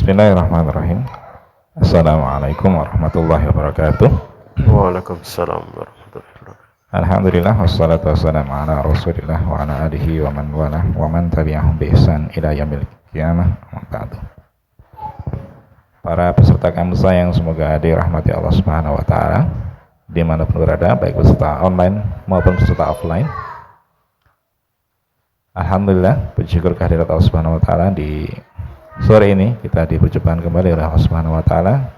Bismillahirrahmanirrahim. Assalamualaikum warahmatullahi wabarakatuh. Waalaikumsalam warahmatullahi wabarakatuh. Alhamdulillah wassalatu wassalamu ala Rasulillah wa ala alihi wa man walah wa man tabi'ahum bi ihsan ila yaumil qiyamah. Para peserta kampus yang semoga dirahmati Allah Subhanahu wa taala dimanapun berada, baik peserta online maupun peserta offline. Alhamdulillah, puji syukur kehadirat Allah Subhanahu wa taala, di sore ini kita diperjumpakan kembali oleh Allah Subhanahu wa taala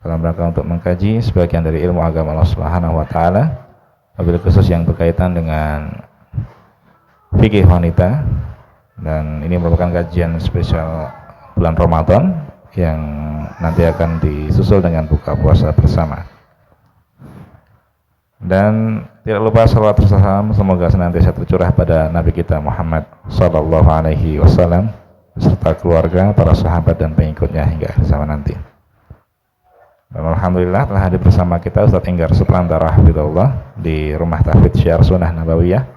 dalam rangka untuk mengkaji sebagian dari ilmu agama Allah Subhanahu wa taala, wabil khusus yang berkaitan dengan fikih wanita, dan ini merupakan kajian spesial bulan Ramadan yang nanti akan disusul dengan buka puasa bersama. Dan tidak lupa salawat salam semoga senantiasa tercurah pada Nabi kita Muhammad sallallahu alaihi wasallam beserta keluarga, para sahabat dan pengikutnya hingga akhir zaman nanti. Dan alhamdulillah telah hadir bersama kita Ustaz Enggar Suprantara hafizahullah di Rumah Tahfidz Syiar Sunnah Nabawiyah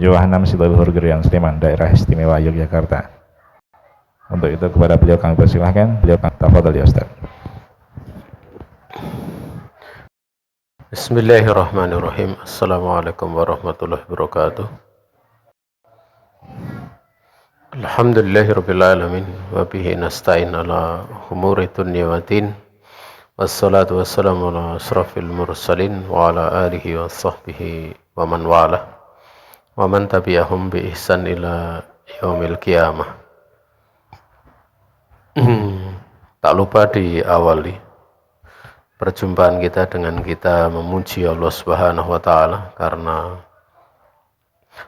Johanam Sidoluhur Gerian Sleman, Daerah Istimewa Yogyakarta. Untuk itu kepada beliau kami persilahkan, beliau tafadhol ya Ustaz. Bismillahirrahmanirrahim. Assalamualaikum warahmatullahi wabarakatuh. Alhamdulillahirabbil alamin wa bihi nasta'in ala umuri dunya waddin. Wassalatu wassalamu ala asrafil mursalin wa ala alihi wa sahbihi wa man walah wa man tabi'ahum bi ihsan ila yaumil qiyamah. Tak lupa diawali perjumpaan kita dengan kita memuji Allah Subhanahu wa taala, karena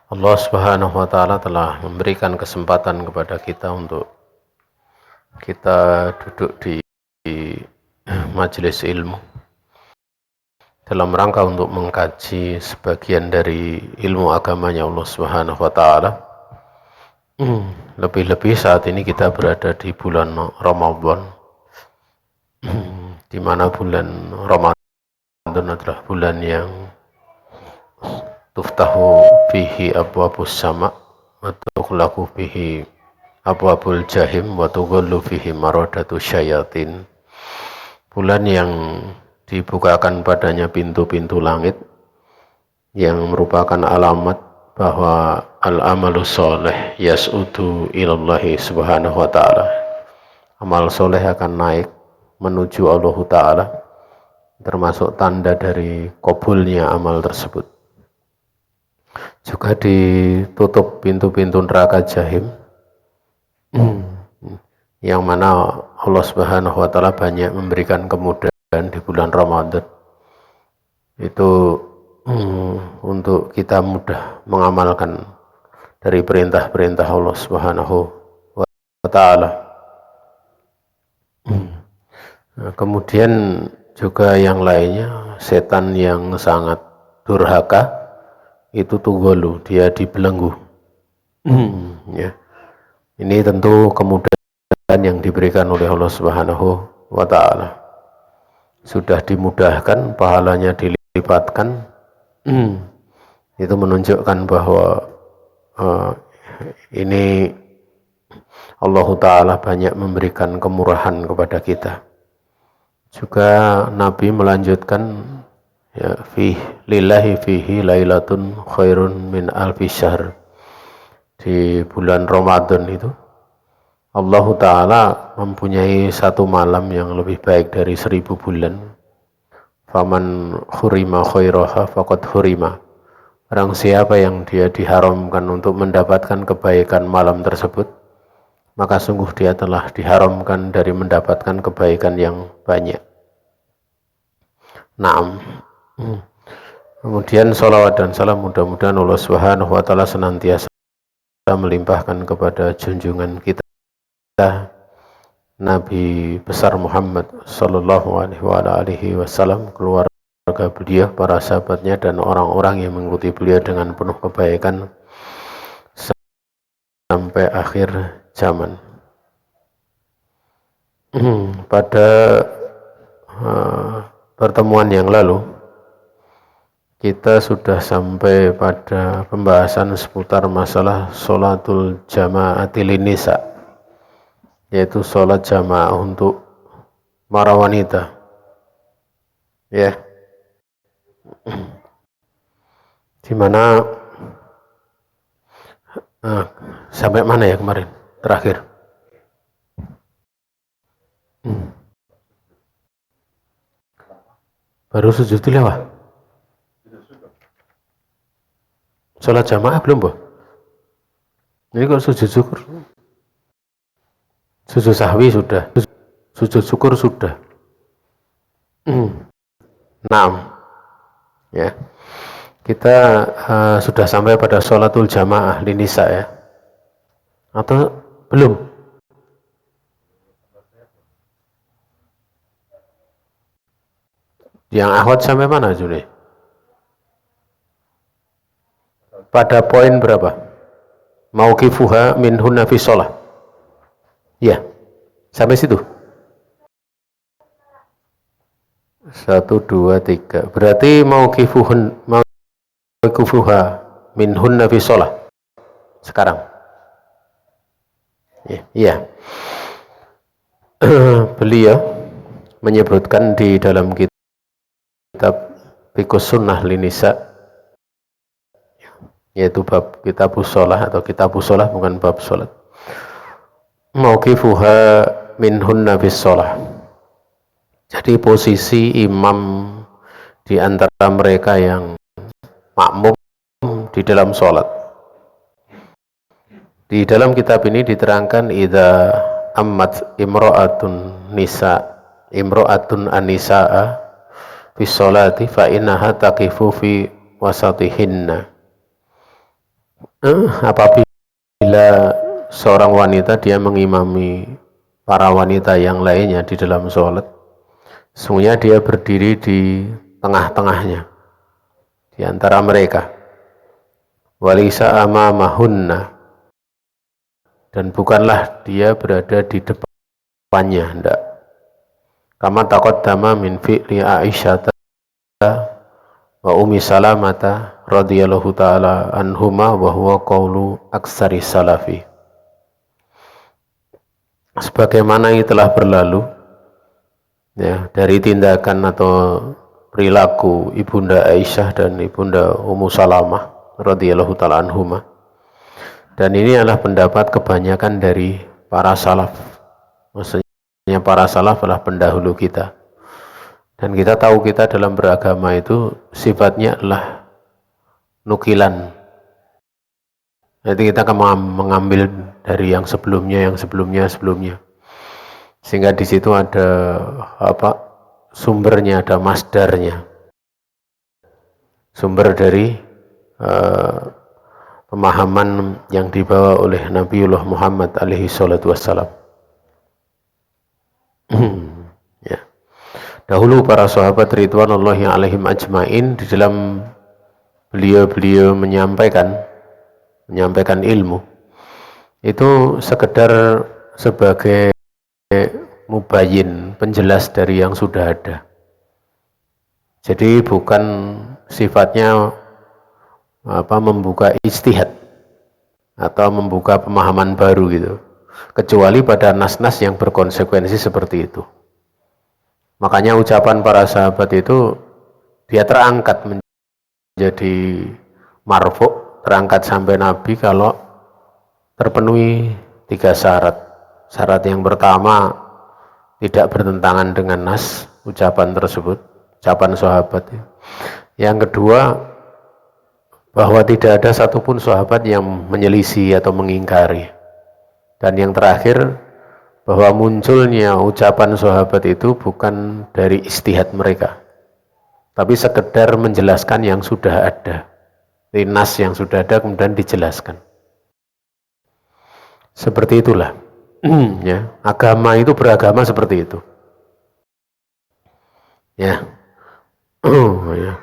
Allah Subhanahu wa taala telah memberikan kesempatan kepada kita untuk kita duduk di majelis ilmu dalam rangka untuk mengkaji sebagian dari ilmu agamanya Allah Subhanahu wa taala. Lebih-lebih saat ini kita berada di bulan Ramadan, di mana bulan Ramadan adalah bulan yang tuftahu fihi abwabus sama wa tughlaqu fihi abwabul jahim wa tughallu fihi maradatu syayatin. Bulan yang dibukakan padanya pintu-pintu langit, yang merupakan alamat bahwa al-amalu sholeh yas'udu ilallahi subhanahu wa ta'ala. Amal soleh akan naik menuju Allah Ta'ala, termasuk tanda dari kabulnya amal tersebut. Juga ditutup pintu-pintu neraka jahim, yang mana Allah Subhanahu wa taala banyak memberikan kemudahan di bulan Ramadan itu untuk kita mudah mengamalkan dari perintah-perintah Allah Subhanahu wa taala. Kemudian juga yang lainnya, setan yang sangat durhaka itu tugolu, dia dibelenggu. Ya. Ini tentu kemudahan yang diberikan oleh Allah Subhanahu wa taala. Sudah dimudahkan, pahalanya dilipatkan. Itu menunjukkan bahwa ini Allah Ta'ala banyak memberikan kemurahan kepada kita. Juga Nabi melanjutkan, ya, lillahi fihi lailatun khairun min alfi syahr. Di bulan Ramadan itu Allah Ta'ala mempunyai satu malam yang lebih baik dari 1000 bulan. Faman khurima khairaha faqad khurima. Orang siapa yang dia diharamkan untuk mendapatkan kebaikan malam tersebut, maka sungguh dia telah diharamkan dari mendapatkan kebaikan yang banyak. Naam. Kemudian salawat dan salam mudah-mudahan Allah Subhanahu wa taala senantiasa melimpahkan kepada junjungan kita Nabi besar Muhammad sallallahu alaihi wasallam, keluarga beliau, para sahabatnya, dan orang-orang yang mengikuti beliau dengan penuh kebaikan sampai akhir zaman. Pada pertemuan yang lalu kita sudah sampai pada pembahasan seputar masalah sholatul jama'ati linnisa, yaitu sholat jamaah untuk para wanita. Ya. Di mana sampai mana ya kemarin terakhir? Baru sujud tilawah. Sholat jamaah belum, Bu? Ini kok sujud syukur? Sujud sahwi sudah, sujud syukur sudah. Naam. Ya. Kita sudah sampai pada sholatul jamaah di nisa ya. Atau belum? Yang akhwat sampai mana, Juli? Pada poin berapa? Mauqifuha minhunna fi sholah. Ya, sampai situ. 1, 2, 3. Berarti mauqifuha minhunna fi sholah. Sekarang. Iya. Beliau menyebutkan di dalam kitab Fiqhus Sunnah Linisa, yaitu bab kitabus sholah atau kitabus sholah, bukan bab sholat. Mauqifuha minhunna bis sholah. Jadi posisi imam di antara mereka yang makmum di dalam sholat. Di dalam kitab ini diterangkan idza ammat imra'atun anisa'a fi sholati fa innaha taqifu fi wasatihinna. Apabila seorang wanita dia mengimami para wanita yang lainnya di dalam sholat, sesungguhnya dia berdiri di tengah-tengahnya, di antara mereka. Walisa amamahunna, dan bukanlah dia berada di depannya, hendak. Kama taqaddama min fi'li Aisyah wa Ummi Salamata radhiyallahu ta'ala anhuma wa huwa qawlu aksari salafi. Sebagaimana yang telah berlalu ya, dari tindakan atau perilaku Ibunda Aisyah dan Ibunda Ummu Salamah radhiyallahu ta'ala anhuma, dan ini adalah pendapat kebanyakan dari para salaf. Maksudnya para salaf adalah pendahulu kita. Dan kita tahu kita dalam beragama itu sifatnya adalah nukilan. Jadi kita akan mengambil dari yang sebelumnya, sehingga di situ ada sumbernya, ada masdarnya, sumber dari pemahaman yang dibawa oleh Nabiullah Muhammad alaihi salatu wassalam. Ya. Dahulu para sahabat ridwanullahi alaihim ajmain, di dalam beliau menyampaikan ilmu itu sekedar sebagai mubayyin, penjelas dari yang sudah ada. Jadi bukan sifatnya membuka ijtihad atau membuka pemahaman baru gitu, kecuali pada nas-nas yang berkonsekuensi seperti itu. Makanya ucapan para sahabat itu dia terangkat menjadi marfu', terangkat sampai Nabi kalau terpenuhi 3 syarat. Syarat yang pertama, tidak bertentangan dengan nas ucapan tersebut, ucapan sahabat. Yang kedua, bahwa tidak ada satupun sahabat yang menyelisih atau mengingkari. Dan yang terakhir, bahwa munculnya ucapan sahabat itu bukan dari ijtihad mereka, tapi sekedar menjelaskan yang sudah ada. Di nas yang sudah ada kemudian dijelaskan. Seperti itulah. Ya, agama itu beragama seperti itu. Ya. Ya.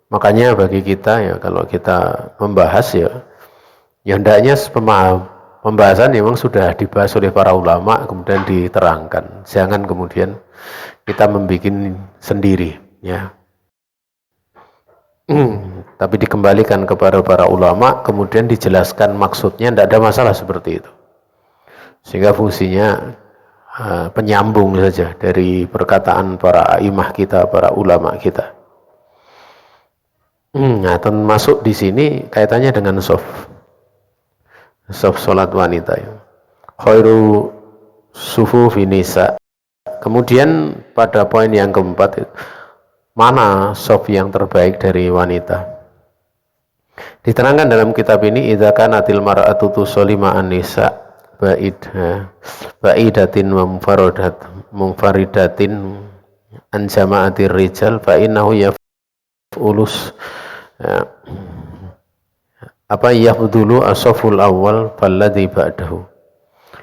Makanya bagi kita ya, kalau kita membahas ya hendaknya pembahasan memang sudah dibahas oleh para ulama kemudian diterangkan. Jangan kemudian kita membuat sendiri ya. Tapi dikembalikan kepada para ulama kemudian dijelaskan maksudnya, tidak ada masalah seperti itu. Sehingga fungsinya penyambung saja dari perkataan para imam kita, para ulama kita. Nah, termasuk di sini kaitannya dengan soft salat wanita. Khairu sufufi nisa. Kemudian pada poin yang keempat, mana soft yang terbaik dari wanita? Diterangkan dalam kitab ini, idza kanatil mar'atu tusalli ma'an nisa ba'idatin wa munfaridatin an jama'atir rijal fa innahu yaf'ulus yafdulu as-saful awwal falladhi ba'dahu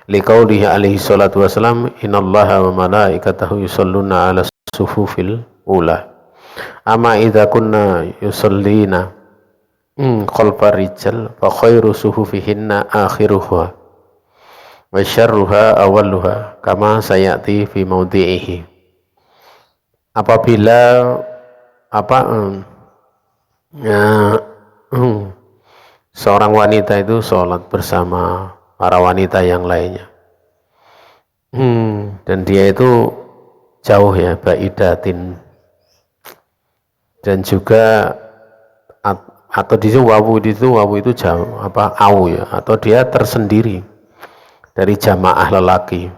liqaulihi alaihi salatu wassalam innallaha wa malaikatahu yusalluna 'alas sufufil ula amma idza kunna yusallina khalfar rijal fa khairu suhufihinna akhiruha wa syarruha awwaluha kama sayati fi maudhi'ihi. Apabila seorang wanita itu sholat bersama para wanita yang lainnya, dan dia itu jauh ya, ba'idatin, dan juga atau di situ wawu itu jauh au ya, atau dia tersendiri dari jamaah lelaki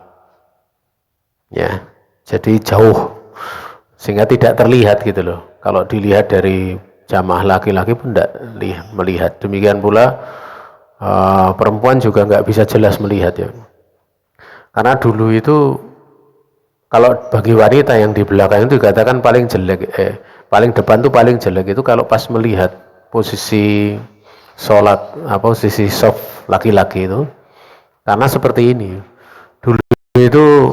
ya, jadi jauh sehingga tidak terlihat gitu loh. Kalau dilihat dari jamaah laki-laki pun tidak melihat. Demikian pula perempuan juga nggak bisa jelas melihat ya, karena dulu itu kalau bagi wanita yang di belakang itu dikatakan paling jelek, paling depan tuh paling jelek itu kalau pas melihat posisi sholat, posisi soft laki-laki itu. Karena seperti ini, dulu itu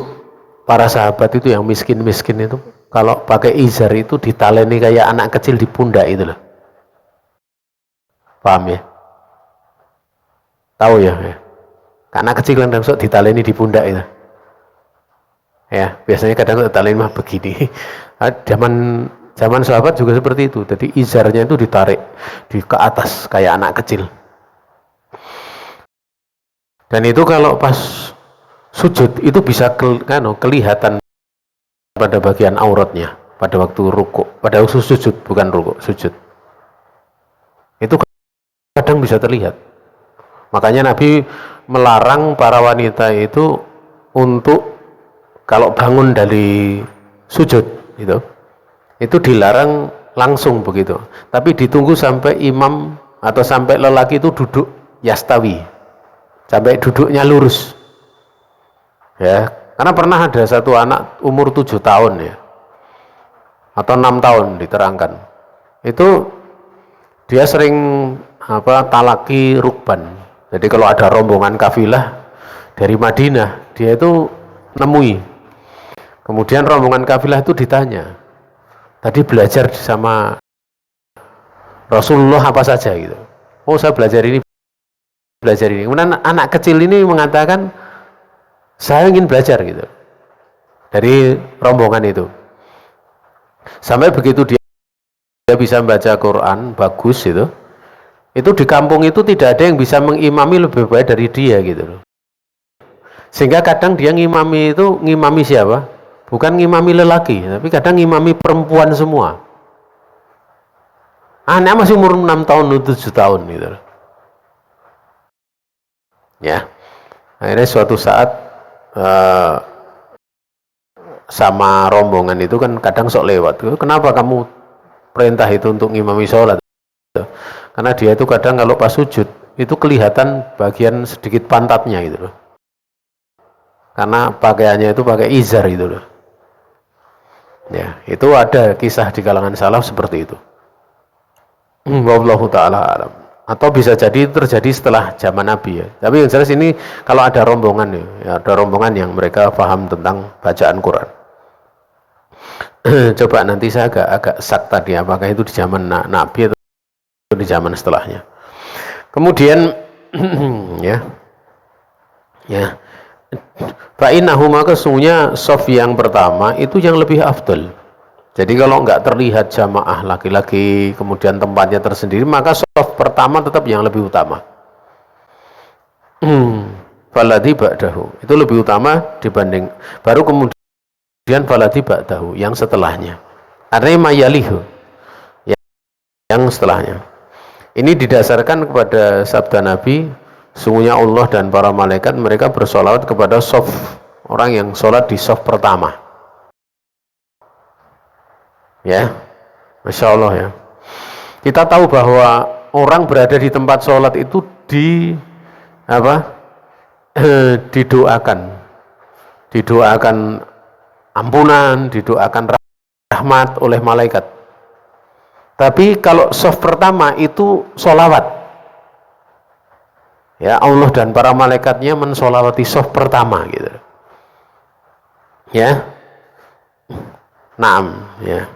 para sahabat itu yang miskin-miskin itu kalau pakai izar itu ditaleni kayak anak kecil di pundak itu loh. Paham ya? Tahu ya? Anak kecil kan langsung ditaleni di pundak itu. Ya, biasanya kadang ditaleni mah begini. Zaman sahabat juga seperti itu. Jadi izarnya itu ditarik ke atas kayak anak kecil. Dan itu kalau pas sujud itu bisa kelihatan pada bagian auratnya pada waktu rukuk, pada waktu sujud, bukan rukuk, sujud. Itu kadang bisa terlihat. Makanya Nabi melarang para wanita itu untuk kalau bangun dari sujud itu dilarang langsung begitu, tapi ditunggu sampai imam atau sampai lelaki itu duduk yastawi, sampai duduknya lurus ya. Karena pernah ada satu anak umur 7 tahun ya, atau 6 tahun diterangkan, itu dia sering talaki rukban. Jadi kalau ada rombongan kafilah dari Madinah, dia itu nemui, kemudian rombongan kafilah itu ditanya, tadi belajar sama Rasulullah apa saja gitu. Oh, saya belajar ini. Kemudian anak kecil ini mengatakan, saya ingin belajar gitu dari rombongan itu. Sampai begitu dia bisa membaca Quran bagus itu di kampung itu tidak ada yang bisa mengimami lebih baik dari dia gitu loh. Sehingga kadang dia ngimami siapa? Bukan ngimami lelaki, tapi kadang ngimami perempuan semua. Anak masih umur 6 tahun, 7 tahun gitu loh. Ya. Akhirnya suatu saat sama rombongan itu kan kadang sok lewat. Kenapa kamu perintah itu untuk ngimami sholat? Karena dia itu kadang kalau pas sujud itu kelihatan bagian sedikit pantatnya gitu loh. Karena pakaiannya itu pakai izar gitu loh. Ya, itu ada kisah di kalangan salaf seperti itu. Wallahu ta'ala alam. Atau bisa jadi terjadi setelah zaman Nabi ya. Tapi yang jelas ini kalau ada rombongan ya, ada rombongan yang mereka paham tentang bacaan Quran. Coba nanti saya agak sak tadi apakah itu di zaman Nabi atau di zaman setelahnya. Kemudian ya fa innahu, maka sesungguhnya shaf yang pertama itu yang lebih afdal. Jadi kalau nggak terlihat jamaah laki-laki kemudian tempatnya tersendiri, maka shaf pertama tetap yang lebih utama. faladhi ba'dahu, itu lebih utama dibanding, baru kemudian faladhi ba'dahu, yang setelahnya, artinya mayalihu, yang setelahnya. Ini didasarkan kepada sabda Nabi, sungguhnya Allah dan para malaikat mereka bersolawat kepada shaf, orang yang sholat di shaf pertama. Ya, Masya Allah ya. Kita tahu bahwa orang berada di tempat sholat itu didoakan ampunan, didoakan rahmat oleh malaikat. Tapi kalau shaf pertama itu sholawat, ya Allah dan para malaikatnya mensolawati shaf pertama gitu, ya. Naam, ya.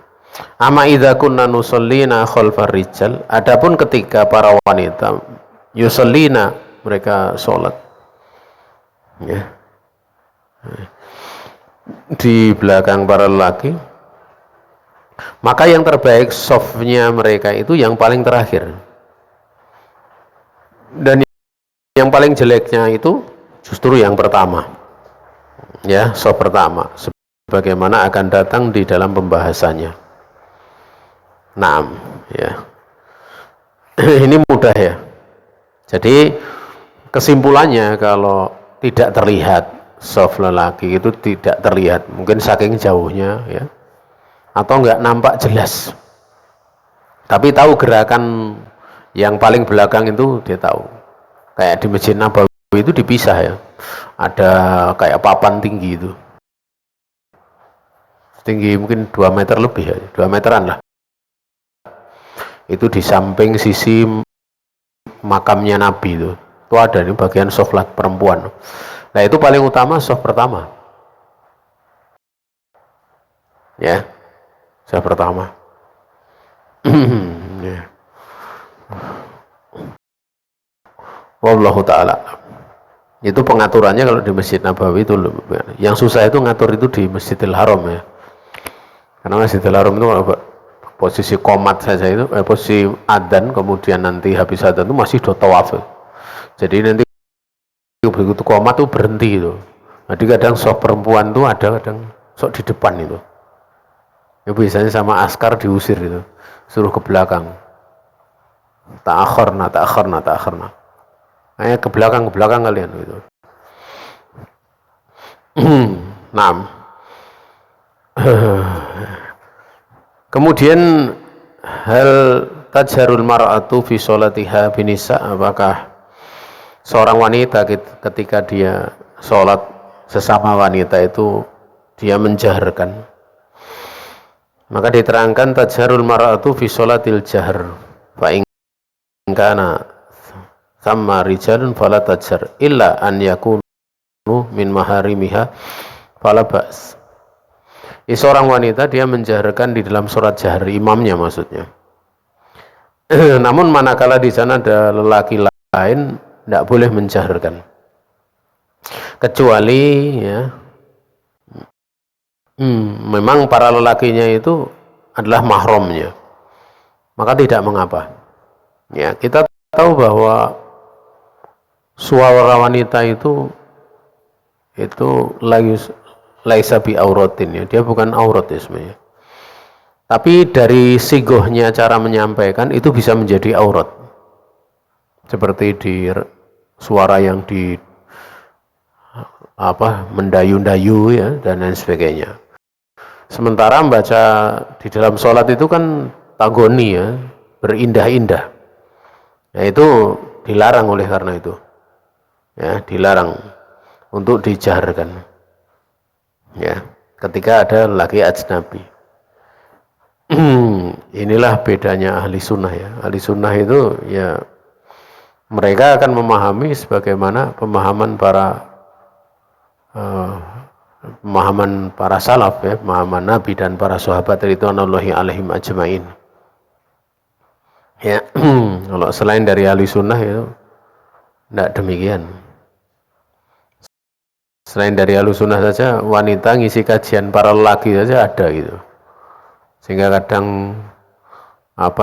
Amma idza kunna nusallina khalfar rijal, adapun ketika para wanita yusallina, mereka sholat, ya, di belakang para lelaki, maka yang terbaik softnya mereka itu yang paling terakhir, dan yang paling jeleknya itu justru yang pertama, ya, soft pertama, sebagaimana akan datang di dalam pembahasannya. Naam, ya. Ini mudah ya. Jadi kesimpulannya, kalau tidak terlihat soft lelaki itu tidak terlihat, mungkin saking jauhnya ya, atau enggak nampak jelas, tapi tahu gerakan yang paling belakang itu dia tahu. Kayak di Masjid Nabawi itu dipisah ya, ada kayak papan tinggi itu, tinggi mungkin 2 meter lebih ya, 2 meteran lah, itu di samping sisi makamnya Nabi itu ada di bagian soft perempuan. Nah itu paling utama soft pertama, ya, soft pertama. Ya. Wallahu ta'ala, itu pengaturannya kalau di Masjid Nabawi itu. Yang susah itu ngatur itu di Masjidil Haram ya, karena Masjidil Haram itu posisi qomat saja itu, posisi adzan, kemudian nanti habis adzan itu masih do tawaf, jadi nanti begitu qomat itu berhenti itu. Jadi kadang sok perempuan tuh ada, kadang sok di depan itu ya, biasanya sama askar diusir itu, suruh ke belakang, ta'akhirna, ke belakang kalian gitu. Naam. Kemudian hal tajharul mar'atu fi sholatiha binisa, apakah seorang wanita ketika dia sholat sesama wanita itu dia menjaharkan? Maka diterangkan tajharul mar'atu fi sholatil jahr fa in kana thamma rijalun fala tajhar illa an yakunu min maharimiha fala ba's. Seorang wanita dia menjaharkan di dalam sholat jahar, imamnya maksudnya. Namun manakala di sana ada lelaki lain, tidak boleh menjaharkan, kecuali ya memang para lelakinya itu adalah mahramnya, maka tidak mengapa. Ya, kita tahu bahwa suara wanita itu laisa bi auratin ya, dia bukan aurat ya sebenarnya. Tapi dari sigohnya cara menyampaikan itu bisa menjadi aurat. Seperti di suara yang di mendayu-dayu ya dan lain sebagainya. Sementara membaca di dalam sholat itu kan tagoni ya, berindah-indah. Nah itu dilarang oleh karena itu. Ya, dilarang untuk dijaharkan. Ya, ketika ada laki ajnabi. Inilah bedanya ahli sunnah ya. Ahli sunnah itu ya, mereka akan memahami sebagaimana pemahaman para salaf ya, pemahaman Nabi dan para sahabat ridwanullahi alaihim ajmain. Ya, kalau selain dari ahli sunnah itu tidak demikian. Selain dari ahli sunnah saja, wanita ngisi kajian para lelaki saja ada gitu. Sehingga kadang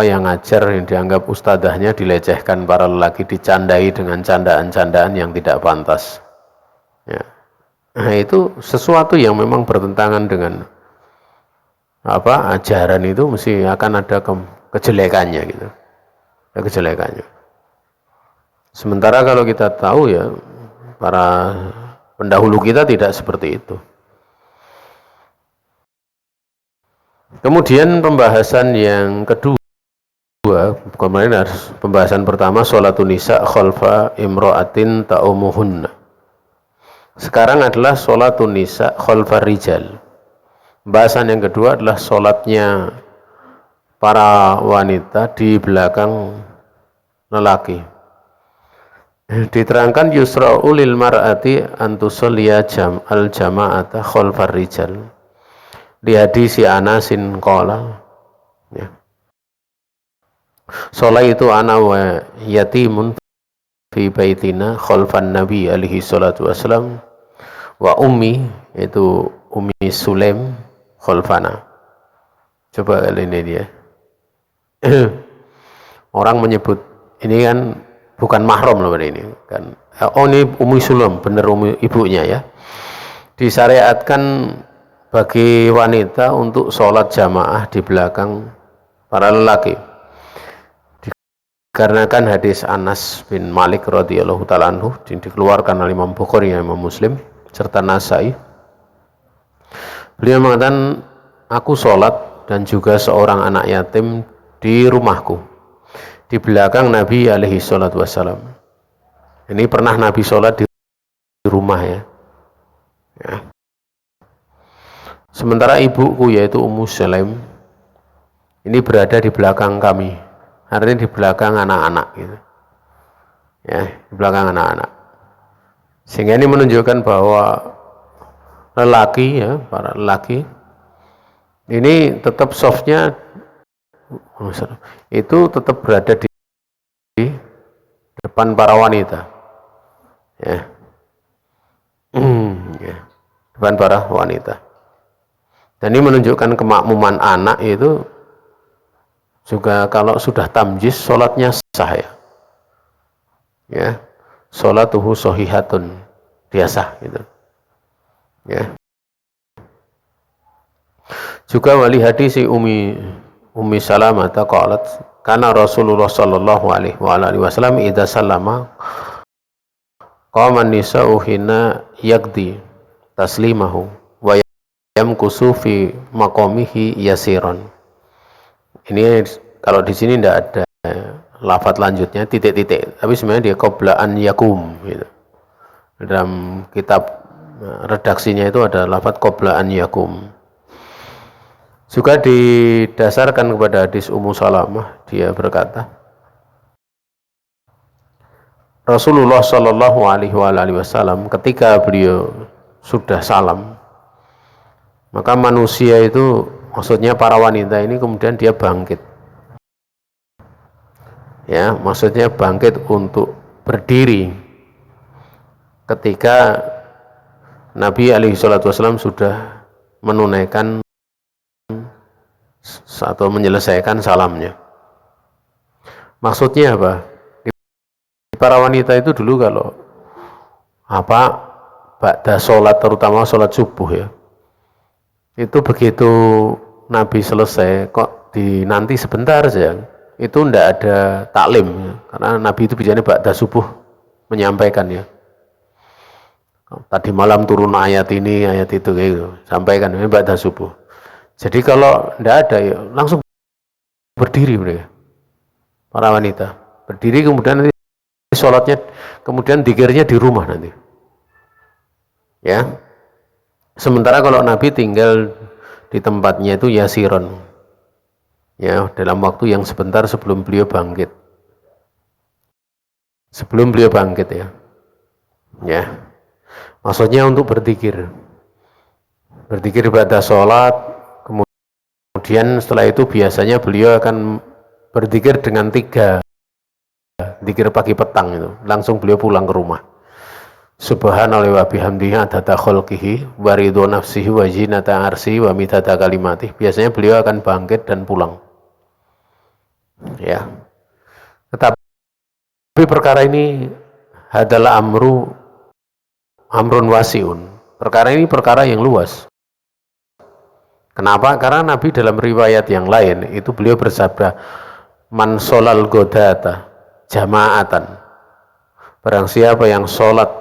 yang ngajar yang dianggap ustadzahnya dilecehkan para lelaki, dicandai dengan candaan-candaan yang tidak pantas. Ya. Nah, itu sesuatu yang memang bertentangan dengan ajaran itu mesti akan ada kejelekannya gitu. Ada kejelekannya. Sementara kalau kita tahu ya para pendahulu kita tidak seperti itu. Kemudian pembahasan yang kedua, kemarin harus pembahasan pertama sholatun nisa khalfa imro'atin ta'umuhunna. Sekarang adalah sholatun nisa khalfa rijal. Pembahasan yang kedua adalah sholatnya para wanita di belakang lelaki. Diterangkan yusra'u lil mar'ati antusolliya al jama'ata khalfar rijal. Di hadis Anasin qala, ya. Sholaitu ana wa yatimun fi baitina khalfan nabi alaihi salatu wassalam wa ummi, itu Ummi Sulaim khalfana. Coba kali ini dia. Orang menyebut ini kan bukan mahram loh ini kan. Oh, ini Ummi Sulaim, benar ibunya ya. Disyariatkan bagi wanita untuk sholat jamaah di belakang para lelaki. Dikarenakan hadis Anas bin Malik radhiyallahu ta'ala anhu dikeluarkan oleh Imam Bukhari dan Imam Muslim serta Nasai. Beliau mengatakan, aku sholat dan juga seorang anak yatim di rumahku, di belakang Nabi alaihi salatu wassalam. Ini pernah Nabi sholat di rumah ya. Sementara ibuku yaitu Ummu Sulaim ini berada di belakang kami, artinya di belakang anak-anak gitu. Ya, di belakang anak-anak. Sehingga ini menunjukkan bahwa lelaki ya, para lelaki ini tetap softnya itu tetap berada di depan para wanita. Ya. Ya. Depan para wanita. Dan ini menunjukkan kemakmuman anak itu juga kalau sudah tamjiz sholatnya sah ya. Ya. Sholatuhu shahihatun, dia sah gitu. Ya. Juga wali hadis Ummi Salamah qalat kana Rasulullah sallallahu alaihi wasallam idza sallama qama an-nisa'u hina yaqdi taslimahu wa yamkusu fi maqamihi yasiran. Ini kalau di sini tidak ada lafadz lanjutnya titik-titik, tapi sebenarnya dia qabla an yakum gitu. Dalam kitab redaksinya itu ada lafadz qabla an yakum. Juga didasarkan kepada hadis Ummu Salamah, dia berkata Rasulullah Shallallahu Alaihi Wasallam ketika beliau sudah salam, maka manusia itu, maksudnya para wanita ini kemudian dia bangkit, ya, maksudnya bangkit untuk berdiri ketika Nabi alaihi salatu wasallam sudah menunaikan atau menyelesaikan salamnya. Maksudnya apa? Para wanita itu dulu kalau ba'da sholat, terutama sholat subuh ya, itu begitu Nabi selesai kok dinanti sebentar saja, itu tidak ada taklim ya. Karena Nabi itu biasanya ba'da subuh menyampaikan ya, tadi malam turun ayat ini ayat itu gitu, sampaikan ini ba'da subuh. Jadi kalau tidak ada ya langsung berdiri mereka, para wanita berdiri, kemudian nanti sholatnya, kemudian dzikirnya di rumah nanti ya. Sementara kalau Nabi tinggal di tempatnya itu yasiron ya, dalam waktu yang sebentar sebelum beliau bangkit, ya maksudnya untuk berzikir pada sholat. Kemudian setelah itu biasanya beliau akan berzikir dengan 3 zikir pagi petang, itu langsung beliau pulang ke rumah. Subhanallah wa bihamdihi adada khalqihi wa ridho nafsihi wa zinata arsi wa midada kalimatih. Biasanya beliau akan bangkit dan pulang ya. Tetapi perkara ini adalah amru amrun wasiun. Perkara ini perkara yang luas. Kenapa? Karena Nabi dalam riwayat yang lain itu beliau bersabda, man sholal godata jamaatan. Barang siapa yang sholat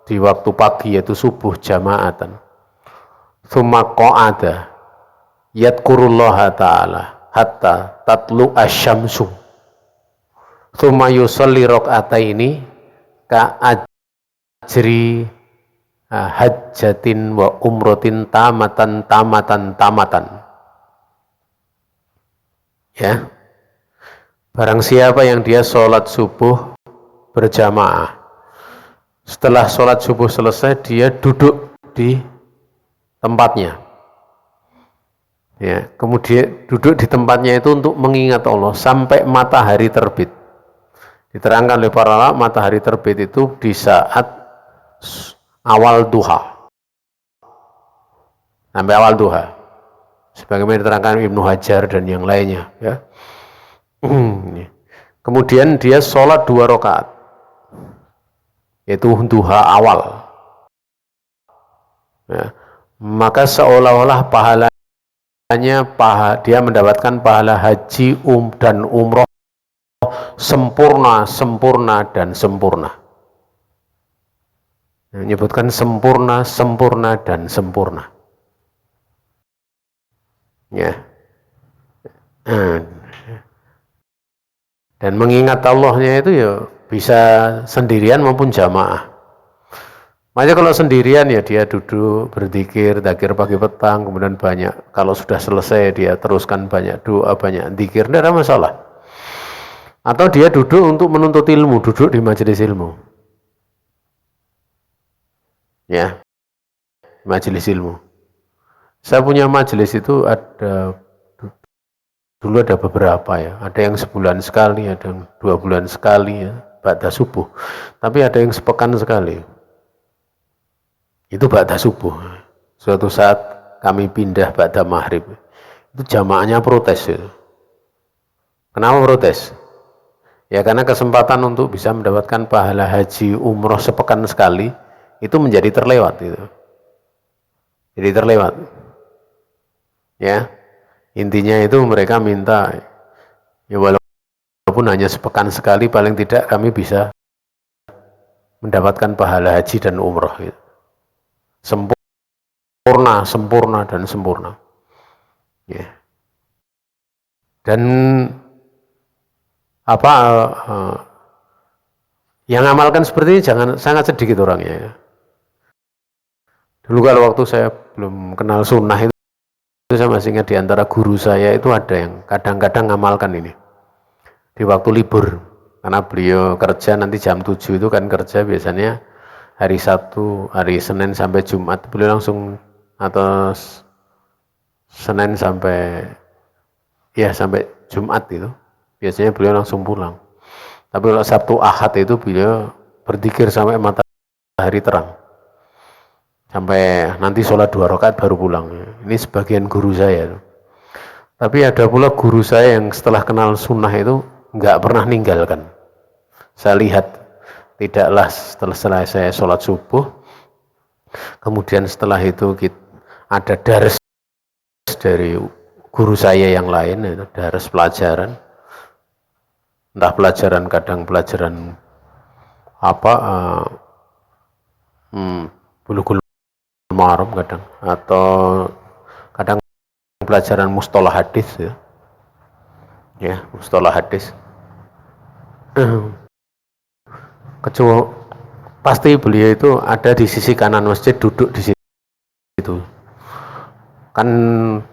di waktu pagi yaitu subuh jamaatan. Tsumma qa'ada yadkurullaha ta'ala hatta tatlu asyamsu. Tsumma yusalli raq'ataini ka ajri hajjatin wa umrotin tamatan. Ya, barang siapa yang dia sholat subuh berjamaah, setelah sholat subuh selesai dia duduk di tempatnya, ya, kemudian duduk di tempatnya itu untuk mengingat Allah sampai matahari terbit. Diterangkan oleh para ulama, matahari terbit itu di saat awal duha, sampai awal duha, sebagaimana diterangkan Ibnu Hajar dan yang lainnya, ya. Kemudian dia sholat 2 rakaat, yaitu duha awal, ya. Maka seolah-olah pahalanya dia mendapatkan pahala haji dan umroh sempurna dan sempurna. Menyebutkan sempurna dan sempurna. Ya. Dan mengingat Allahnya itu ya bisa sendirian maupun jamaah. Makanya kalau sendirian ya dia duduk berzikir, dzikir pagi petang, kemudian banyak, kalau sudah selesai dia teruskan banyak doa, banyak dzikir, tidak ada masalah. Atau dia duduk untuk menuntut ilmu, duduk di majelis ilmu. Ya, majelis ilmu. Saya punya majelis itu dulu ada beberapa ya, ada yang sebulan sekali, ada yang 2 bulan sekali ya, ba'da subuh. Tapi ada yang sepekan sekali. Itu ba'da subuh. Suatu saat kami pindah ba'da maghrib. Itu jamaahnya protes itu. Kenapa protes? Ya karena kesempatan untuk bisa mendapatkan pahala haji umroh sepekan sekali itu menjadi terlewat itu. Jadi terlewat. Ya. Intinya itu mereka minta ya walaupun hanya sepekan sekali paling tidak kami bisa mendapatkan pahala haji dan umroh gitu. Sempurna dan sempurna. Ya. Dan yang amalkan seperti ini sangat sedikit orangnya. Dulu kalau waktu saya belum kenal sunnah itu saya masih ingat di antara guru saya itu ada yang kadang-kadang ngamalkan ini di waktu libur, karena beliau kerja nanti jam 7 itu kan kerja biasanya hari Sabtu, hari Senin sampai Jumat beliau langsung, atau Senin sampai Jumat itu biasanya beliau langsung pulang. Tapi kalau Sabtu Ahad itu beliau berzikir sampai matahari terang, sampai nanti sholat 2 rakaat baru pulang. Ini sebagian guru saya. Tapi ada pula guru saya yang setelah kenal sunnah itu nggak pernah ninggalkan. Saya lihat, tidaklah setelah saya sholat subuh, kemudian setelah itu ada dars dari guru saya yang lain, itu dars pelajaran, entah pelajaran, kadang pelajaran bulughul maram kadang, atau kadang pelajaran mustalah hadis ya mustalah hadis. Kecuali pasti beliau itu ada di sisi kanan masjid, duduk di situ. Kan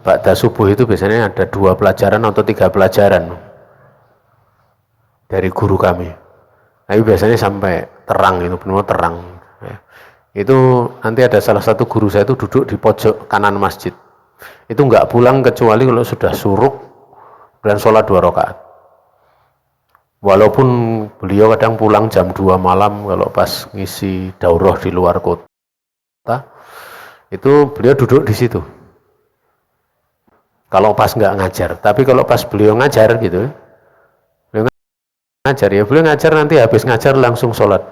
ba'da subuh itu biasanya ada 2 pelajaran atau 3 pelajaran dari guru kami. Tapi biasanya sampai terang, itu benar terang. Ya. Itu nanti ada salah satu guru saya itu duduk di pojok kanan masjid. Itu nggak pulang kecuali kalau sudah suruk dan sholat 2 rakaat. Walaupun beliau kadang pulang jam 2 malam kalau pas ngisi daurah di luar kota, itu beliau duduk di situ. Kalau pas nggak ngajar, tapi kalau pas beliau ngajar gitu, beliau ngajar nanti habis ngajar langsung sholat.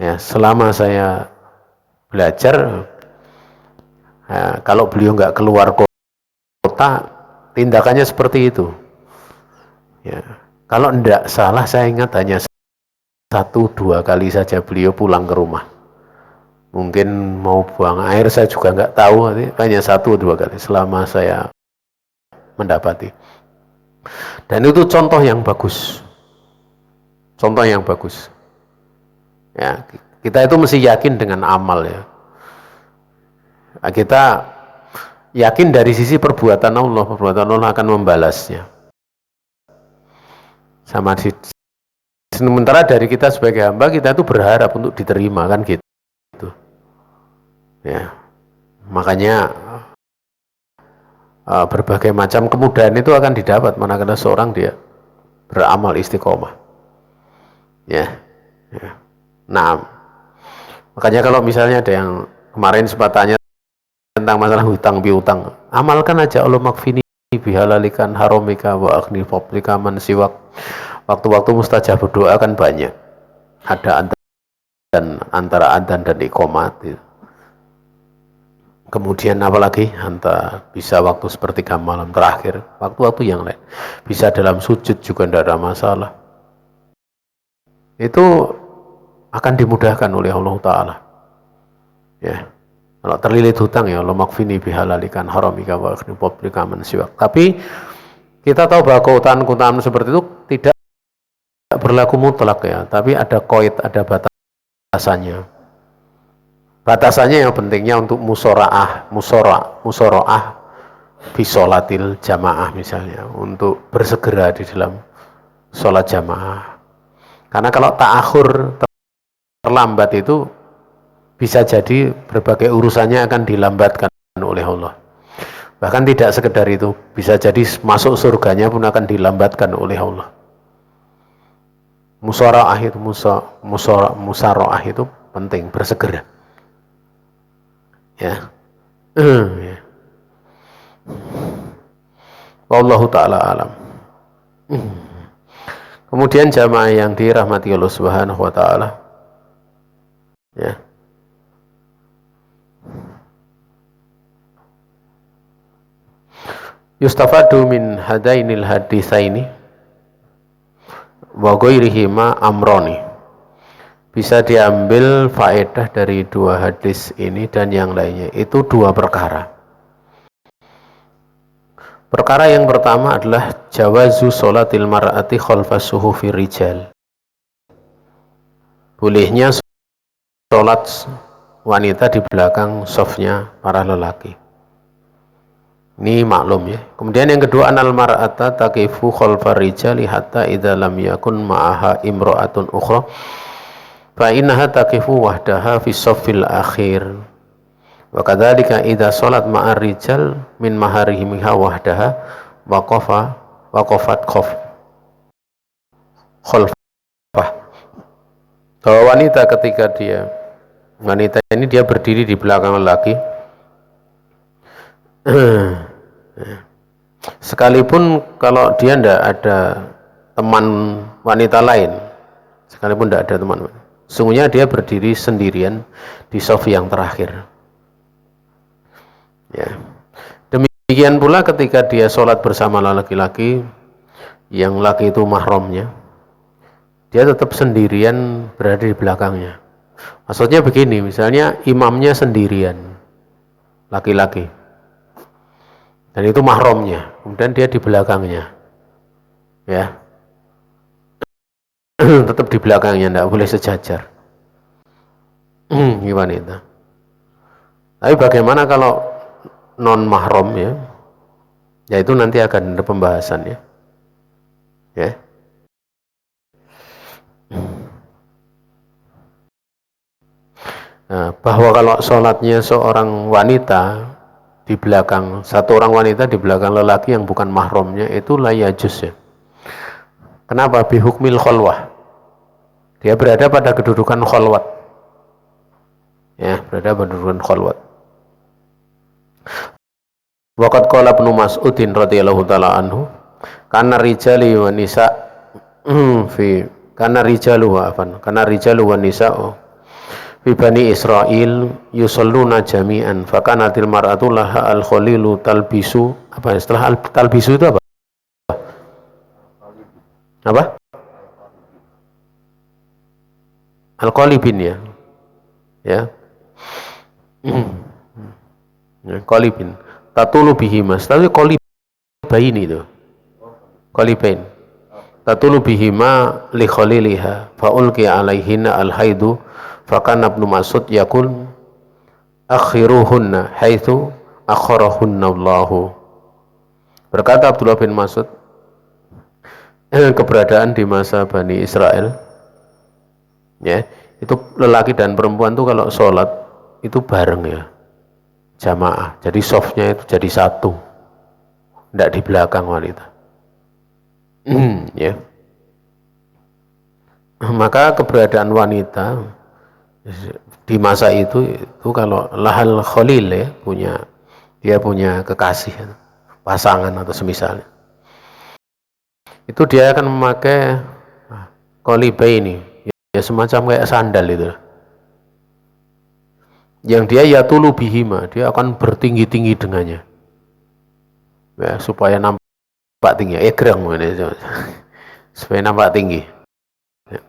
Ya, selama saya belajar, kalau beliau nggak keluar kota, tindakannya seperti itu. Ya, kalau enggak salah, saya ingat hanya 1-2 kali saja beliau pulang ke rumah. Mungkin mau buang air, saya juga nggak tahu, hanya 1-2 kali selama saya mendapati. Dan itu contoh yang bagus. Contoh yang bagus. Ya, kita itu mesti yakin dengan amal ya. Kita yakin dari sisi perbuatan Allah akan membalasnya. Sementara dari kita sebagai hamba, kita itu berharap untuk diterima, kan gitu. Ya, makanya berbagai macam kemudahan itu akan didapat manakala seorang dia beramal istiqomah. Ya. Nah, makanya kalau misalnya ada yang kemarin sempat tanya tentang masalah hutang piutang, amalkan aja Allah makfini bihalalikan haramika wa aghni fadlika man siwak. Waktu-waktu mustajab berdoa kan banyak, ada antara adzan dan iqamat gitu. Kemudian apalagi antara bisa waktu sepertiga malam terakhir, waktu-waktu yang lain bisa dalam sujud juga tidak ada masalah. Itu akan dimudahkan oleh Allah Ta'ala. Ya, kalau terlilit hutang ya Allah makfini bihalalikan haramika wa aghni fadlika man siwak. Tapi kita tahu bahwa keutamaan seperti itu tidak berlaku mutlak ya, tapi ada qaid, ada batasannya. Batasannya yang pentingnya untuk musoroah bisolatil jamaah misalnya, untuk bersegera di dalam sholat jamaah. Karena kalau ta'akhur, terlambat itu bisa jadi berbagai urusannya akan dilambatkan oleh Allah. Bahkan tidak sekedar itu, bisa jadi masuk surganya pun akan dilambatkan oleh Allah. Musoroah itu penting, bersegera. Ya. Wallahu ta'ala alam. Kemudian jamaah yang dirahmati Allah Subhanahu wa ta'ala, ya, yustafadu min hadainil haditsaini wa ghairihima amroni. Bisa diambil faedah dari dua hadis ini dan yang lainnya, itu dua perkara. Perkara yang pertama adalah jawazu sholatil mar'ati khalfas suhufi rijal. Bolehnya sholat wanita di belakang safnya para lelaki. Ini maklum ya. Kemudian yang kedua, anal mar'ata taqifu khalfar rijali hatta idza lam yakun ma'aha imra'atun ukhra fa innaha taqifu wahdaha fi shaffil akhir. Wa kadzalika idza shalat ma'ar rijal min maharimiha wahdaha waqafat khalfah. Bahwa wanita ketika wanita ini dia berdiri di belakang lelaki, sekalipun kalau dia tidak ada teman wanita lain, sekalipun tidak ada teman, sungguhnya dia berdiri sendirian di shaf yang terakhir. Ya. Demikian pula ketika dia sholat bersama laki-laki, yang laki itu mahramnya, dia tetap sendirian berada di belakangnya. Maksudnya begini, misalnya imamnya sendirian, laki-laki, dan itu mahramnya, kemudian dia di belakangnya, ya, tetap di belakangnya, tidak boleh sejajar. Gimana itu? Tapi bagaimana kalau non mahram ya? Ya itu nanti akan ada pembahasan ya. Ya. Nah, bahwa kalau sholatnya seorang wanita di belakang, satu orang wanita di belakang lelaki yang bukan mahramnya, itu la yajuz ya. Kenapa? Bihukmil khalwah. Dia berada pada kedudukan khalwat. Ya, berada pada kedudukan khalwat. Waqad qala Ibnu Mas'udin radhiyallahu taala anhu, kana rijali wa nisa kana rijalu wa nisa fi bani Israil yusalluna jami'an fakanatil mar'atu laha al-khalilu talbisu. Apa setelah talbisu itu apa? Apa? Al-qalibin ya. Ya. Qalibin. Tatulu bihima. Tapi qalibain itu. Qalibain. Tatulu bihima li khaliliha fa ulqi alaihinna al-haidu fa kana ibnu Mas'ud yaqul akhiruhunna haitsu akharahunna Allahu. Berkata Abdullah bin Mas'ud, keberadaan di masa Bani Israel ya, itu lelaki dan perempuan tuh kalau sholat itu bareng ya, jamaah, jadi softnya itu jadi satu, tidak di belakang wanita. Ya. Maka keberadaan wanita di masa itu kalau lahal khalil ya, dia punya kekasih, pasangan atau semisalnya, itu dia akan memakai qalibaini ya, semacam kayak sandal itu, yang dia yatulu bihima, dia akan bertinggi-tinggi dengannya ya, supaya nampak tinggi, egrang supaya nampak tinggi ya.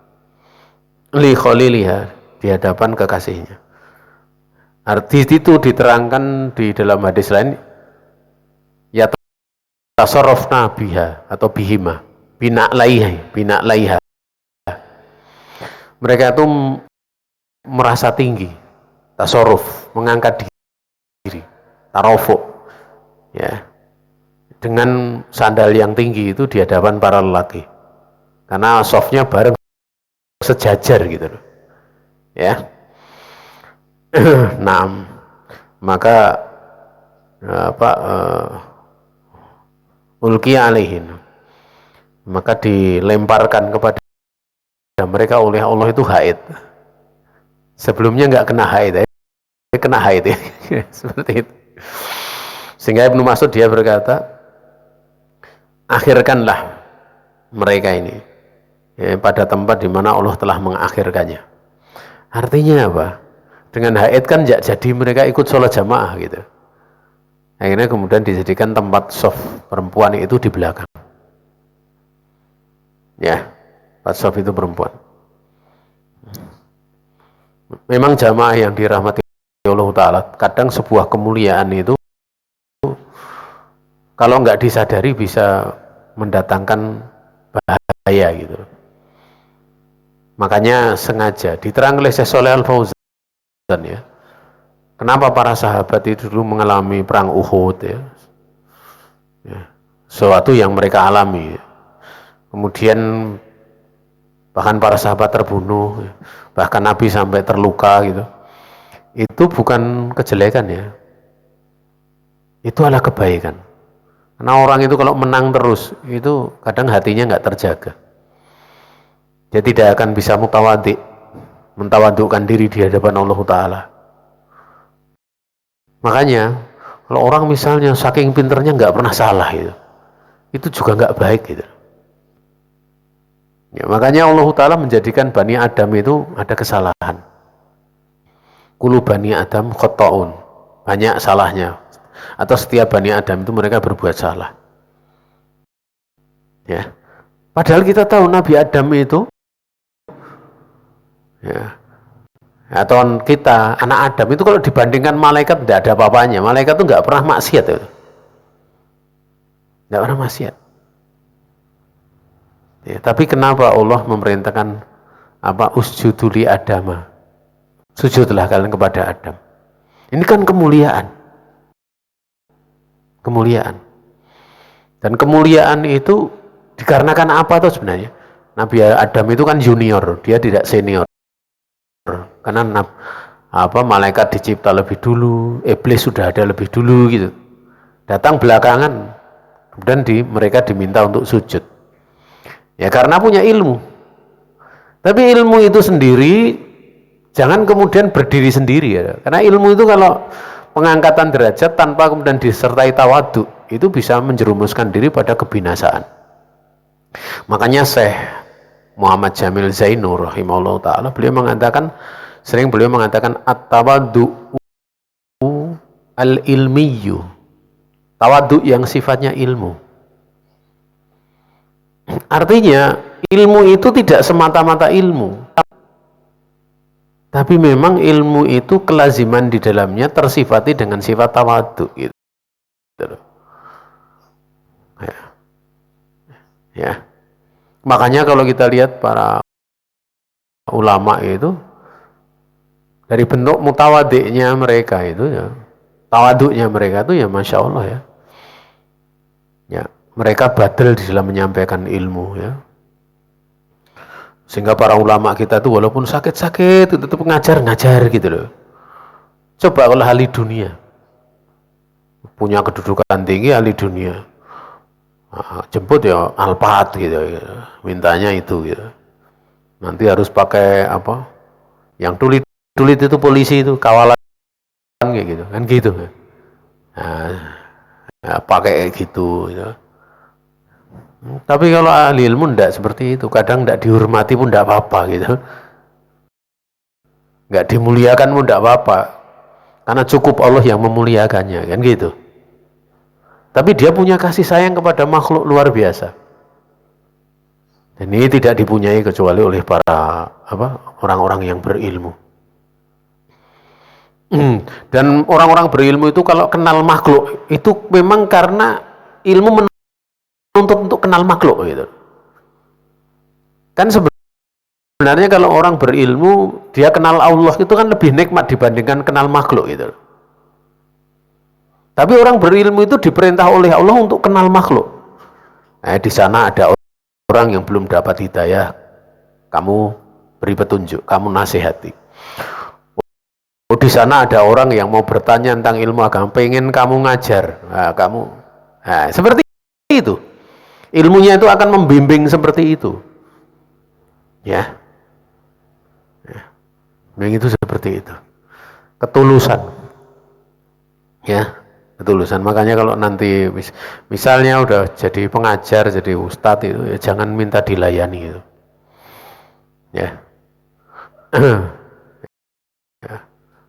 Li khaliliha, di hadapan kekasihnya. Arti itu diterangkan di dalam hadis lain, ya tasarrafna biha atau bihima bina laiha. Mereka itu merasa tinggi, tasarruf, mengangkat diri, tarafuk ya, dengan sandal yang tinggi itu di hadapan para lelaki, karena softnya bareng sejajar gitu loh ya. Nah, maka ulqiya alaihin, maka dilemparkan kepada mereka oleh Allah itu haid. Sebelumnya nggak kena haid, kena haid ya. Seperti itu. Sehingga Ibnu Mas'ud dia berkata, akhirkanlah mereka ini ya, pada tempat di mana Allah telah mengakhirkannya. Artinya apa? Dengan haid kan jadi mereka ikut sholat jamaah gitu. Akhirnya kemudian dijadikan tempat soft perempuan itu di belakang. Ya, tempat soft itu perempuan. Memang jamaah yang dirahmati Allah Ta'ala, kadang sebuah kemuliaan itu kalau nggak disadari bisa mendatangkan bahaya gitu. Makanya sengaja diterang oleh Syekh Shalih Al-Fauzan ya, kenapa para sahabat itu dulu mengalami perang Uhud ya, sesuatu yang mereka alami ya. Kemudian bahkan para sahabat terbunuh ya, bahkan Nabi sampai terluka gitu. Itu bukan kejelekan ya, itu adalah kebaikan. Karena orang itu kalau menang terus itu kadang hatinya nggak terjaga, dia tidak akan bisa mentawadukkan diri di hadapan Allah Ta'ala. Makanya kalau orang misalnya saking pinternya nggak pernah salah itu juga nggak baik gitu ya. Makanya Allah Ta'ala menjadikan Bani Adam itu ada kesalahan. Kulu Bani Adam khotta'un, banyak salahnya, atau setiap Bani Adam itu mereka berbuat salah ya. Padahal kita tahu Nabi Adam itu ya, atau kita anak Adam itu kalau dibandingkan malaikat tidak ada apa-apanya. Malaikat itu nggak pernah maksiat itu, nggak pernah maksiat ya. Tapi kenapa Allah memerintahkan usjudu li Adama, sujudlah kalian kepada Adam. Ini kan kemuliaan, dan kemuliaan itu dikarenakan apa tuh sebenarnya? Nabi Adam itu kan junior, dia tidak senior. Karena malaikat dicipta lebih dulu, iblis sudah ada lebih dulu gitu, datang belakangan, kemudian mereka diminta untuk sujud ya, karena punya ilmu. Tapi ilmu itu sendiri jangan kemudian berdiri sendiri ya, karena ilmu itu kalau pengangkatan derajat tanpa kemudian disertai tawadu itu bisa menjerumuskan diri pada kebinasaan. Makanya Syekh Muhammad Jamil Zainur rahimahullah ta'ala, beliau mengatakan Sering beliau mengatakan at-tawaddu al-ilmiyu, tawaddu yang sifatnya ilmu. Artinya ilmu itu tidak semata-mata ilmu, tapi memang ilmu itu kelaziman di dalamnya tersifati dengan sifat tawaddu gitu. Ya. Makanya kalau kita lihat para ulama itu dari bentuk mutawadiknya mereka itu ya, tawaduknya mereka itu ya Masya Allah ya. Ya, mereka badal di dalam menyampaikan ilmu ya. Sehingga para ulama kita itu walaupun sakit-sakit itu tetap ngajar gitu loh. Coba kalau ahli dunia, punya kedudukan tinggi ahli dunia, jemput ya Alphard gitu, mintanya itu gitu. Nanti harus pakai apa? Yang tulit itu polisi itu kawalan kayak gitu kan gitu. Nah, pakai gitu. Ya. Tapi kalau ahli ilmu enggak seperti itu, kadang enggak dihormati pun enggak apa-apa gitu, enggak dimuliakan pun enggak apa-apa, karena cukup Allah yang memuliakannya kan gitu. Tapi dia punya kasih sayang kepada makhluk luar biasa. Dan ini tidak dipunyai kecuali oleh para orang-orang yang berilmu. Dan orang-orang berilmu itu kalau kenal makhluk itu memang karena ilmu menuntut untuk kenal makhluk gitu. Kan sebenarnya kalau orang berilmu dia kenal Allah itu kan lebih nikmat dibandingkan kenal makhluk gitu. Tapi orang berilmu itu diperintah oleh Allah untuk kenal makhluk. Nah, di sana ada orang yang belum dapat hidayah, kamu beri petunjuk, kamu nasihati. Oh, di sana ada orang yang mau bertanya tentang ilmu agama, pengen kamu ngajar, seperti itu. Ilmunya itu akan membimbing seperti itu, ya. Memang itu seperti itu. Ketulusan, ya, ketulusan. Makanya kalau nanti misalnya udah jadi pengajar, jadi ustadz itu, ya jangan minta dilayani itu, ya.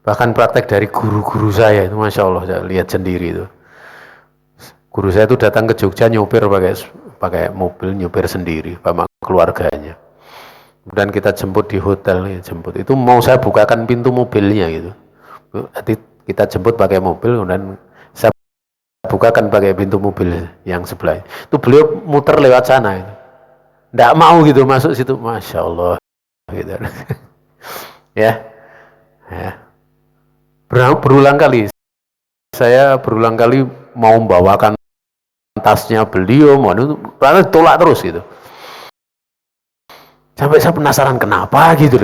Bahkan praktek dari guru-guru saya itu Masya Allah, saya lihat sendiri itu. Guru saya itu datang ke Jogja nyopir pakai mobil, nyopir sendiri sama keluarganya. Kemudian kita jemput di hotel, jemput itu mau saya bukakan pintu mobilnya gitu. Jadi kita jemput pakai mobil, kemudian saya bukakan pakai pintu mobil yang sebelah. Itu beliau muter lewat sana, gitu. Nggak mau gitu masuk situ, Masya Allah, gitu. Ya. Berulang kali saya mau membawakan tasnya beliau, karena tolak terus gitu. Sampai saya penasaran kenapa gitu.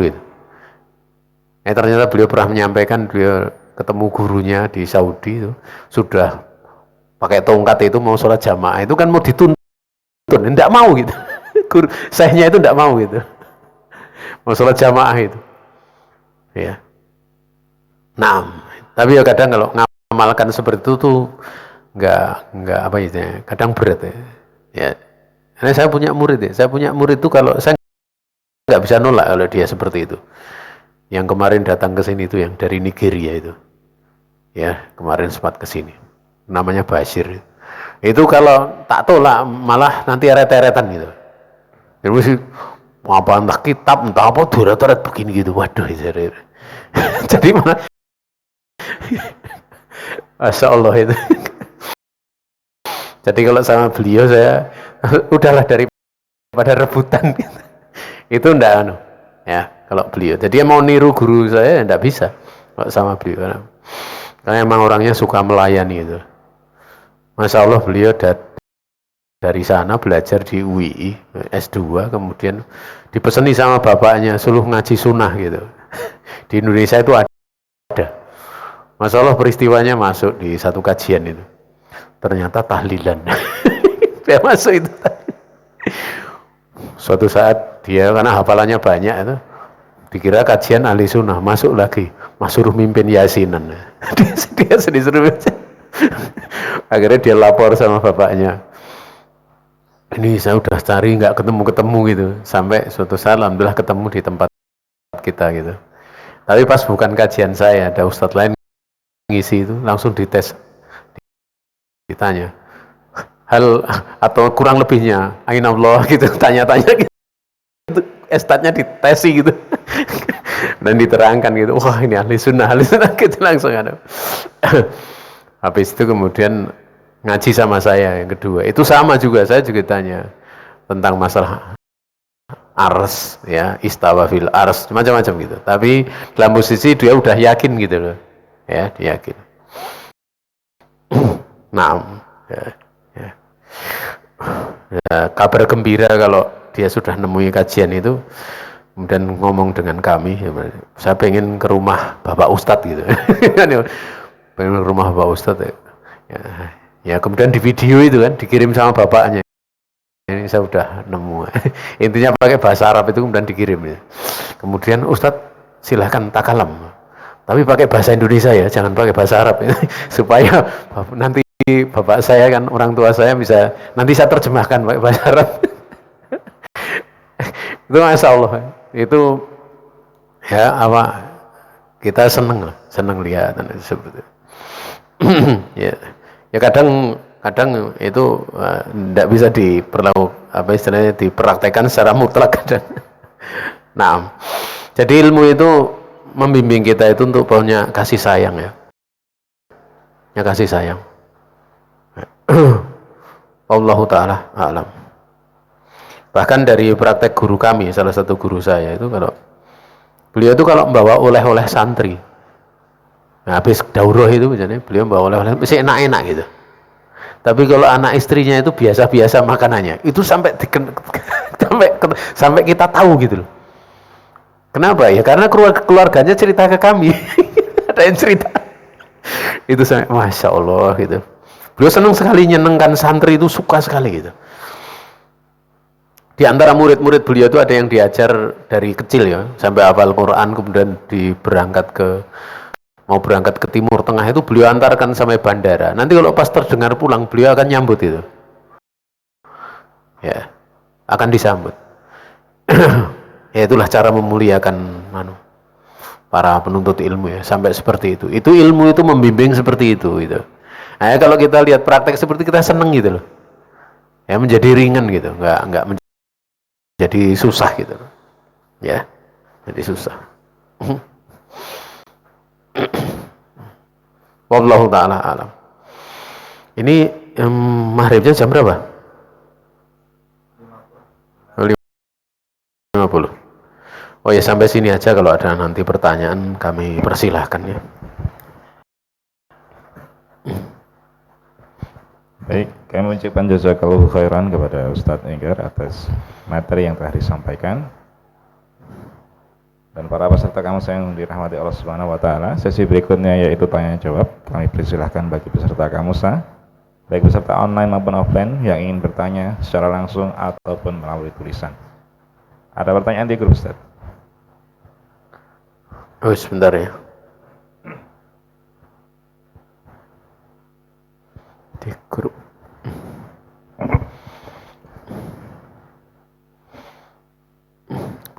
Ternyata beliau pernah menyampaikan beliau ketemu gurunya di Saudi itu sudah pakai tongkat itu mau sholat jamaah itu kan mau dituntun, enggak mau gitu. Guru sayanya itu enggak mau gitu. Mau sholat jamaah itu. Ya. Nah, tapi ya kadang kalau ngamalkan seperti itu tuh nggak apa itu ya, kadang berat ya. Ya. Karena saya punya murid itu kalau saya nggak bisa nolak kalau dia seperti itu. Yang kemarin datang ke sini itu yang dari Nigeria itu. Ya, kemarin sempat ke sini. Namanya Bashir. Itu kalau tak tolak malah nanti eret-eretan gitu. Jadi mesti apa entah kitab entah apa duret-duret begini gitu. Waduh, jadi malah Masya Allah itu. Jadi kalau sama beliau saya udahlah daripada rebutan gitu. Itu enggak ya kalau beliau. Jadi dia mau niru guru saya enggak bisa kalau sama beliau. Karena emang orangnya suka melayani itu. Masya Allah beliau dari sana belajar di UII S2 kemudian dipeseni sama bapaknya suruh ngaji sunnah gitu. Di Indonesia itu ada. Masya Allah peristiwanya masuk di satu kajian itu. Ternyata tahlilan. Saya masuk itu. Suatu saat dia karena hafalannya banyak itu dikira kajian ahli sunnah, masuk lagi suruh mimpin yasinan. Dia sedih-sedih. Akhirnya dia lapor sama bapaknya. Ini saya udah cari nggak ketemu gitu. Sampai suatu saat alhamdulillah ketemu di tempat kita gitu. Tapi pas bukan kajian saya, ada ustadz lain ngisi itu, langsung dites, ditanya hal atau kurang lebihnya ainallah gitu, tanya-tanya gitu, ustadznya ditesi gitu dan diterangkan gitu, wah ini ahli sunnah gitu langsung ada. Habis itu kemudian ngaji sama saya yang kedua, itu sama juga, saya juga tanya tentang masalah ars, ya, istawa fil ars, macam-macam gitu. Tapi dalam posisi dia udah yakin gitu loh, ya, dia yakin. Nah, ya, ya. Ya, kabar gembira kalau dia sudah nemui kajian itu, kemudian ngomong dengan kami, ya, saya pengen ke rumah Bapak Ustadz gitu. Pengen ke rumah Bapak Ustadz ya. Ya, kemudian di video itu kan dikirim sama bapaknya. Ini saya udah nemu. Intinya pakai bahasa Arab itu kemudian dikirim ya. Kemudian Ustadz silahkan takalam, tapi pakai bahasa Indonesia ya, jangan pakai bahasa Arab ya. Supaya nanti bapak saya kan, orang tua saya bisa, nanti saya terjemahkan pakai bahasa Arab. Itu Masya Allah, itu ya apa, kita seneng lihat seperti itu. Ya, ya kadang itu tidak bisa apa istilahnya, dipraktekkan secara mutlak kadang. Nah, jadi ilmu itu membimbing kita itu untuk punya kasih sayang ya. Ya, kasih sayang. Allahu ta'ala a'lam. Bahkan dari praktek guru kami, salah satu guru saya itu, beliau itu kalau membawa oleh-oleh santri, nah, habis daurah itu misalnya beliau membawa oleh-oleh mesti enak-enak gitu. Tapi kalau anak istrinya itu biasa-biasa makanannya, itu sampai kita tahu gitu loh. Kenapa ya? Karena keluarganya cerita ke kami. Ada yang cerita. Itu sampai Masya Allah gitu. Beliau senang sekali nyenengkan santri itu, suka sekali gitu. Di antara murid-murid beliau itu ada yang diajar dari kecil ya, sampai hafal Quran, kemudian mau berangkat ke Timur Tengah itu beliau antarkan sampai bandara. Nanti kalau pas terdengar pulang, beliau akan nyambut itu. Ya, akan disambut. Ya, itulah cara memuliakan para penuntut ilmu ya, sampai seperti itu. Itu ilmu itu membimbing seperti itu gitu. Nah, kalau kita lihat praktek seperti, kita seneng gitu loh. Ya, menjadi ringan gitu, enggak menjadi susah gitu. Ya, jadi susah. Wallahu ta'ala alam. Ini maghribnya jam berapa? 50. Oh ya, sampai sini aja, kalau ada nanti pertanyaan kami persilahkan ya. Baik, kami mengucapkan jazakallahu khairan kepada Ustadz Enggar atas materi yang telah disampaikan. Dan para peserta kamus yang dirahmati Allah Subhanahu wa taala, sesi berikutnya yaitu tanya jawab. Kami persilahkan bagi peserta kamusa, baik peserta online maupun offline yang ingin bertanya secara langsung ataupun melalui tulisan. Ada pertanyaan di grup, Ustaz? Oh, sebentar ya. Di grup.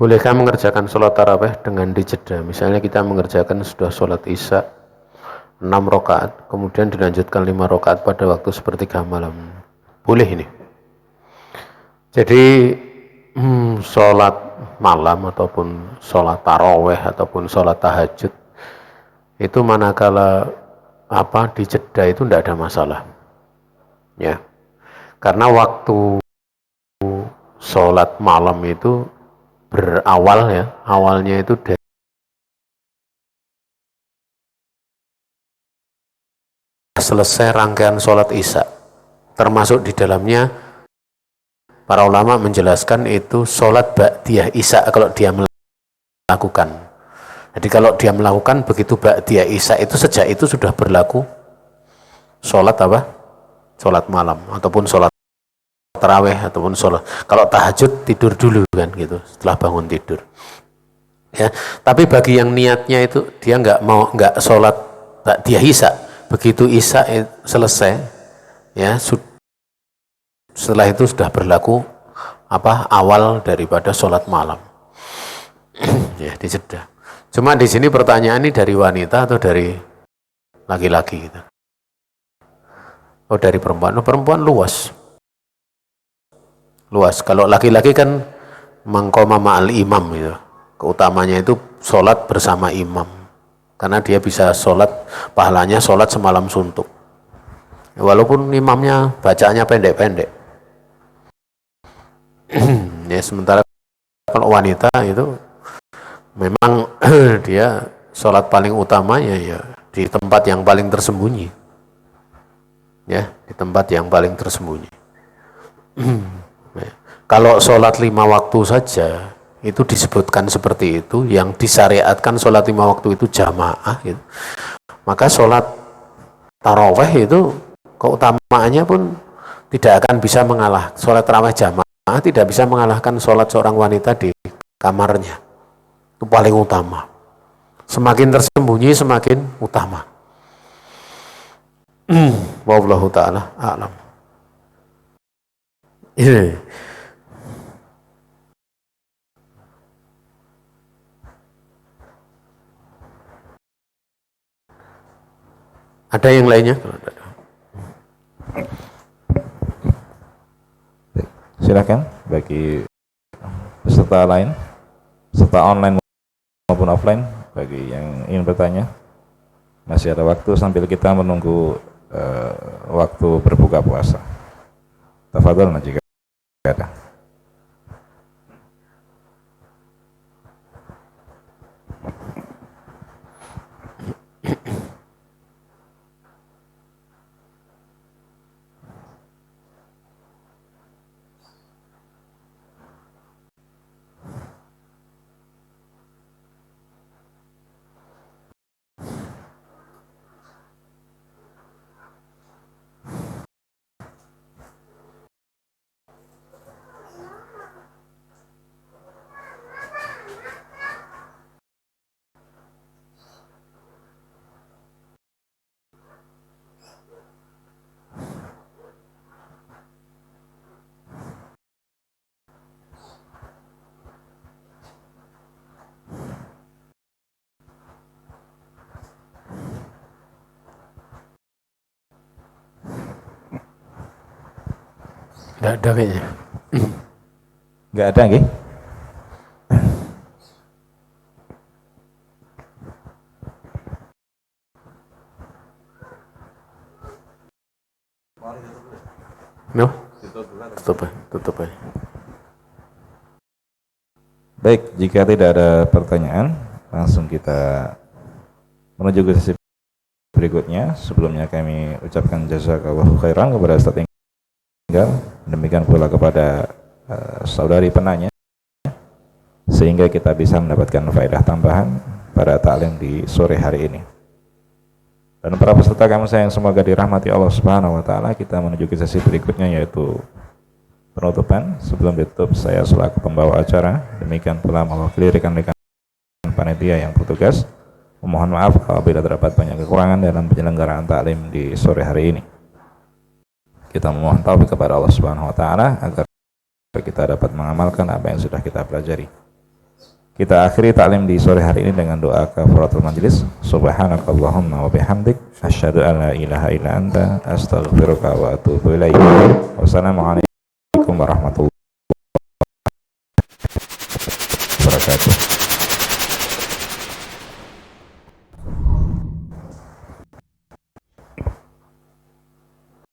Bolehkah mengerjakan sholat tarawih dengan dijeda? Misalnya kita mengerjakan sudah sholat isya 6 rakaat, kemudian dilanjutkan 5 rakaat pada waktu sepertiga malam. Boleh ini. Jadi sholat malam ataupun sholat tarawih ataupun sholat tahajud itu manakala dijeda itu tidak ada masalah. Ya. Karena waktu sholat malam itu berawal ya, awalnya itu dari selesai rangkaian sholat isya, termasuk di dalamnya para ulama menjelaskan itu sholat ba'diyah isya kalau dia melakukan. Jadi kalau dia melakukan begitu ba'diyah isya itu, sejak itu sudah berlaku sholat sholat malam ataupun sholat tarawih ataupun sholat. Kalau tahajud tidur dulu kan gitu, setelah bangun tidur. Ya, tapi bagi yang niatnya itu dia nggak sholat ba'diyah isya, begitu isya selesai ya, setelah itu sudah berlaku awal daripada sholat malam. Ya, dijeda. Cuma di sini pertanyaan ini dari wanita atau dari laki-laki gitu. Oh, dari perempuan. Oh, perempuan luas. Luas. Kalau laki-laki kan mangkoma ma'al imam gitu. Keutamanya itu sholat bersama imam. Karena dia bisa sholat, pahalanya sholat semalam suntuk. Walaupun imamnya bacaannya pendek-pendek. Ya, sementara kalau wanita itu memang dia sholat paling utamanya ya di tempat yang paling tersembunyi. Ya, di tempat yang paling tersembunyi. Kalau sholat 5 waktu saja itu disebutkan seperti itu, yang disyariatkan sholat 5 waktu itu jamaah gitu. Maka sholat taraweh itu keutamaannya pun tidak akan bisa mengalah. Sholat taraweh jamaah tidak bisa mengalahkan sholat seorang wanita di kamarnya. Itu paling utama. Semakin tersembunyi semakin utama. Wallahu ta'ala a'lam. Ada yang lainnya? Silakan bagi peserta lain, peserta online maupun offline, bagi yang ingin bertanya. Masih ada waktu sambil kita menunggu waktu berbuka puasa. Tafadhol jika ada. Nggak ada kayaknya. Nggak ada, nggih? No? Tutup aja. Baik, jika tidak ada pertanyaan, langsung kita menuju ke sesi berikutnya. Sebelumnya kami ucapkan jazakallahu khairan kepada Ustaz Enggal, demikian pula kepada saudari penanya, sehingga kita bisa mendapatkan faedah tambahan pada taklim di sore hari ini. Dan para peserta kami sayang, semoga dirahmati Allah Subhanahu wa taala. Kita menuju ke sesi berikutnya, yaitu penutupan. Sebelum ditutup, saya selaku pembawa acara, demikian pula mewakili rekan-rekan panitia yang bertugas, memohon maaf apabila terdapat banyak kekurangan dalam penyelenggaraan taklim di sore hari ini. Kita memohon taufik kepada Allah Subhanahu wa taala agar kita dapat mengamalkan apa yang sudah kita pelajari. Kita akhiri taklim di sore hari ini dengan doa kafaratul majelis. Subhanakallahumma wa bihamdik, asyhadu an la ilaha illa anta, astaghfiruka wa atubu ilaik. Wassalamualaikum warahmatullahi wabarakatuh.